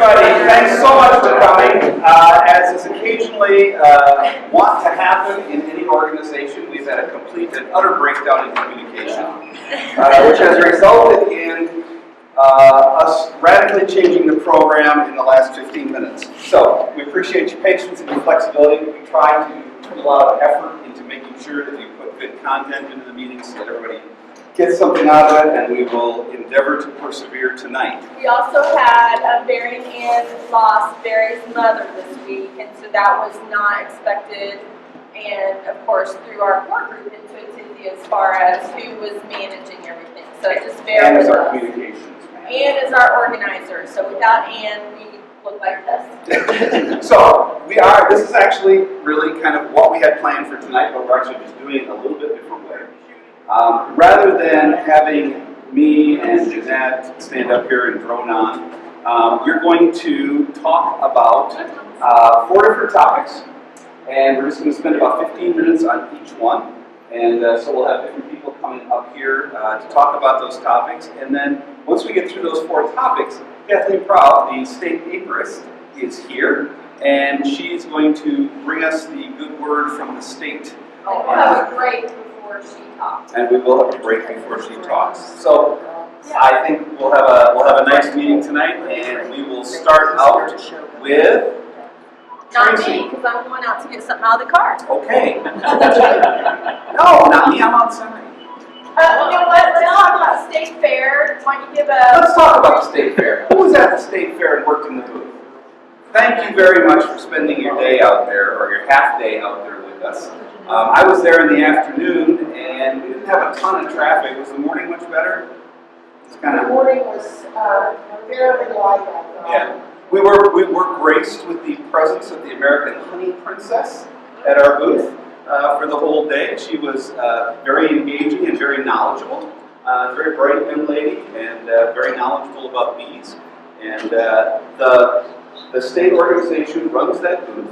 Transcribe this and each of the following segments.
everybody. Thanks so much for coming. As is occasionally want to happen in any organization, we've had a complete and utter breakdown in communication, which has resulted in us radically changing the program in the last 15 minutes. So we appreciate your patience and your flexibility. We try to put a lot of effort into making sure that we put good content into the meetings so that everybody gets something out of it, and we will endeavor to persevere tonight. We also had Barry Ann lost Barry's mother this week, and so that was not expected. And of course, through our core group into Atizia as far as who was managing everything. So just Barry. And as our communications man. And as our organizer. So without Ann, we look like this. So this is actually really kind of what we had planned for tonight, but we're actually just doing it a little bit different way. Rather than having me and Jeanette stand up here and drone on, we're going to talk about 4 different topics, and we're just going to spend about 15 minutes on each one. And so we'll have different people coming up here to talk about those topics. And then once we get through those 4 topics, Kathleen Proud, the state apiarist, is here, and she's going to bring us the good word from the state. Oh, we'll have a break before she talks. And we will have a break before she talks. So I think we'll have a nice meeting tonight, and we will start out with Not Tracy. me, because I'm going out to get something out of the car. Okay. No, not me. I'm outside. You know what? Let's talk about the state fair. Why don't you give a... Let's talk about the state fair. Who was at the state fair and worked in the booth? Thank you very much for spending your day out there, or your half day out there with us. I was there in the afternoon, and we didn't have a ton of traffic. Was the morning much better? It's kind of... The morning was fairly light. Yeah. We were graced with the presence of the American Honey Princess at our booth for the whole day. She was very engaging and very knowledgeable. Very bright young lady, and very knowledgeable about bees. And the state organization runs that booth,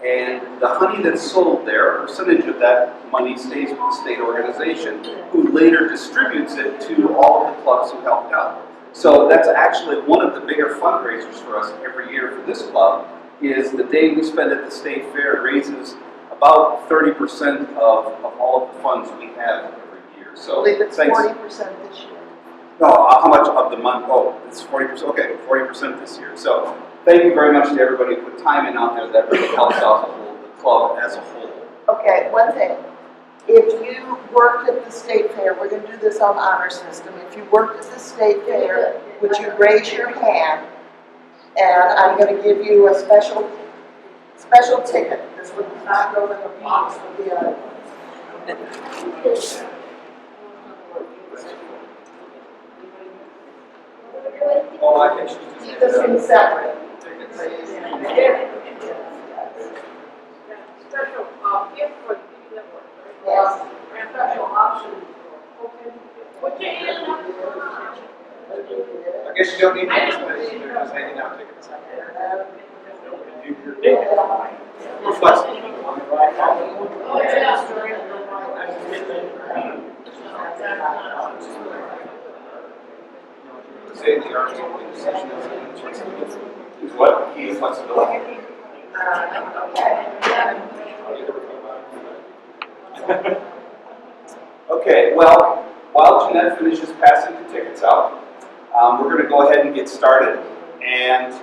and the honey that's sold there, a percentage of that money stays with the state organization, who later distributes it to all of the clubs who helped out. So that's actually one of the bigger fundraisers for us every year for this club, is the day we spend at the state fair raises about 30% of all of the funds we have every year. So I believe it's thanks. 40% this year. No, how much of the month? Oh, it's 40%. Okay, 40% this year. So thank you very much to everybody who put time in out there. That really helps out the club as a whole. Okay, one thing. If you worked at the state fair, we're going to do this on honor system. If you worked at the state fair, would you raise your hand? And I'm going to give you a special ticket. This would not go in the box with the other ones. Oh, I think she's Keep this one separate. Special gift for the people that work. Yes. And special option. Put your hand up. I guess you don't need to you're just handing out tickets. We're flexible. Oh, yeah. Say the arms open decision is what? Key flexibility. Okay, well, while Jeanette finishes passing the tickets out, we're going to go ahead and get started. And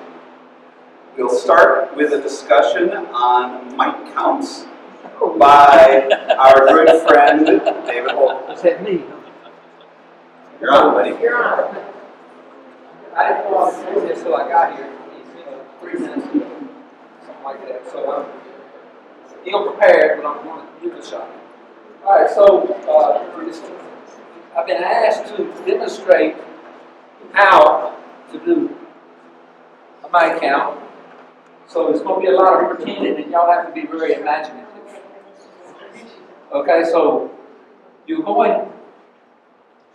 we'll start with a discussion on mite counts by our good friend, David Holt. Is that me? You're on, buddy. You're on. I didn't know I was doing this till I got here. It's 3 minutes, something like that. So I'm ill prepared, but I'm going to give it a shot. All right, so I've been asked to demonstrate how to do a mite count. So there's going to be a lot of pretending, and y'all have to be very imaginative. Okay, so you're going.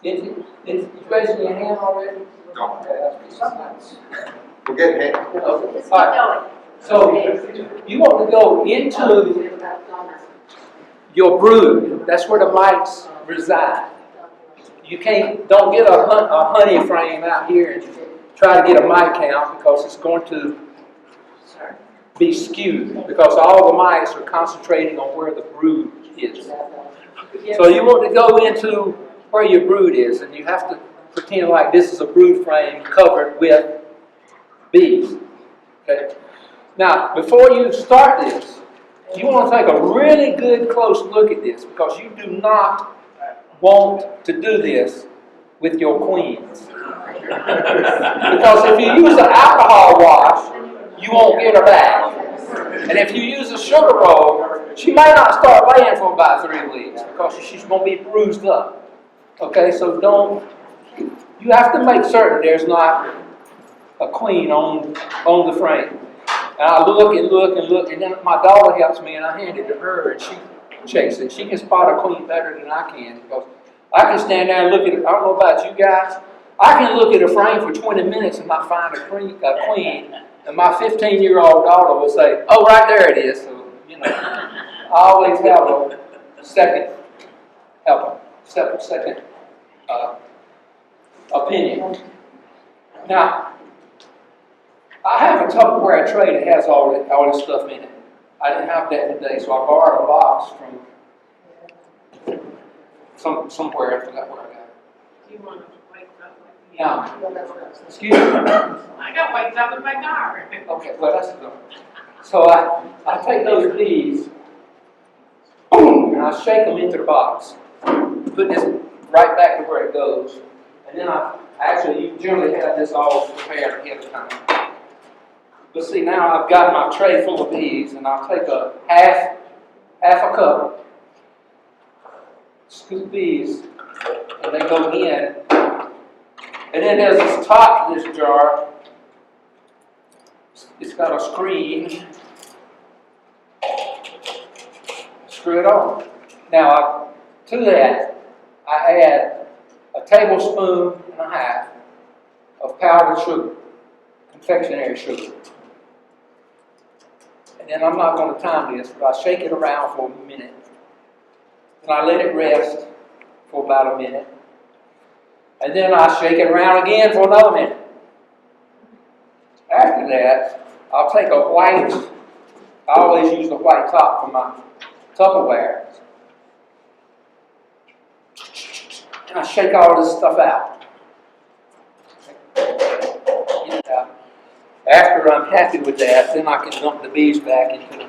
Is you raising your hand already? No. Okay, that's nice. We're getting it. Okay. All right. So you want to go into your brood. That's where the mites reside. You don't get a honey frame out here and try to get a mite count because it's going to be skewed because all the mites are concentrating on where the brood is. So you want to go into where your brood is, and you have to pretend like this is a brood frame covered with bees. Okay. Now, before you start this, you want to take a really good close look at this because you do not want to do this with your queens. Because if you use an alcohol wash, you won't get her back. And if you use a sugar roll, she may not start laying for about 3 weeks because she's going to be bruised up. Okay, so you have to make certain there's not a queen on the frame. And I look and look and look, and then my daughter helps me, and I hand it to her, and she checks it. She can spot a queen better than I can because I can stand there and look at it. I don't know about you guys. I can look at a frame for 20 minutes and not find a queen, and my 15-year-old daughter will say, "Oh, right there it is." So, I always have a second opinion. Now, I have a Tupperware tray that has all this stuff in it. I didn't have that today, so I borrowed a box from somewhere. I forgot where I got it. Do you want to wake up like me? Now, excuse me. I got waked up in my car. Okay, well that's good. So I take those bees, boom, and I shake them into the box. Put this right back to where it goes. And then you generally have this all prepared ahead of time. But see, now I've got my tray full of bees, and I'll take a half a cup, scoop bees, and they go in. And then there's this top to this jar. It's got a screen. Screw it on. Now, to that, I add a tablespoon and a half of powdered sugar, confectionery sugar. And then I'm not going to time this, but I shake it around for a minute. And I let it rest for about a minute. And then I shake it around again for another minute. After that, I'll take a white, I always use the white top for my Tupperware. And I shake all this stuff out. Get it out. After I'm happy with that, then I can dump the bees back into the